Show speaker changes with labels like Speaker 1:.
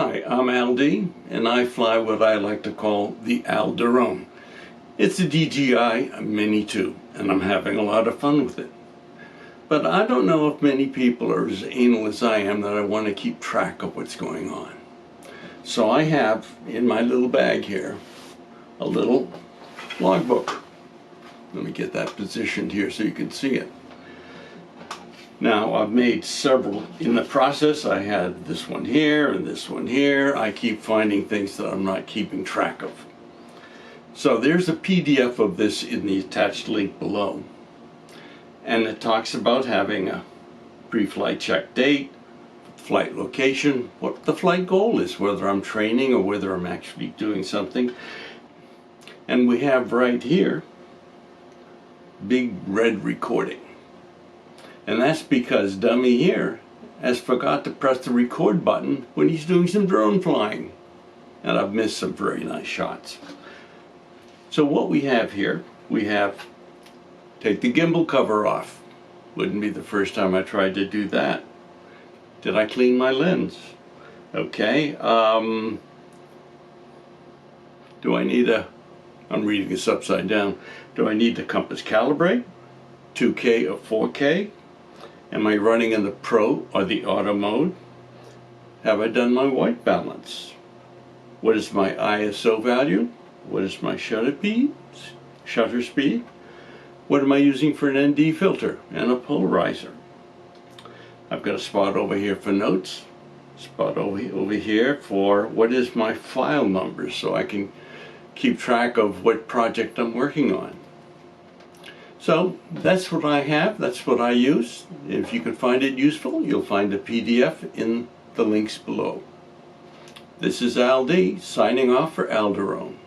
Speaker 1: Hi, I'm Aldi, and I fly what I like to call the Aldi-Rone. It's a DJI Mini 2, and I'm having a lot of fun with it. But I don't know if many people are as anal as I am that I want to keep track of what's going on. So I have, in my little bag here, a little logbook. Let me get that positioned here so you can see it. Now, I've made several. In the process, I had this one here and this one here. I keep finding things that I'm not keeping track of. So there's a PDF of this in the attached link below. And it talks about having a pre-flight check date, flight location, what the flight goal is, whether I'm training or whether I'm actually doing something. And we have right here, big red recording. And that's because dummy here has forgot to press the record button when he's doing some drone flying. And I've missed some very nice shots. So what we have here, take the gimbal cover off. Wouldn't be the first time I tried to do that. Did I clean my lens? Okay. Do I need I'm reading this upside down. Do I need the compass calibrate? 2K or 4K? Am I running in the Pro or the Auto mode? Have I done my white balance? What is my ISO value? What is my shutter speed? What am I using for an ND filter and a polarizer? I've got a spot over here for notes, spot over here for what is my file number so I can keep track of what project I'm working on. So that's what I have, that's what I use. If you can find it useful, you'll find a PDF in the links below. This is Aldi signing off for Aldi-Rone.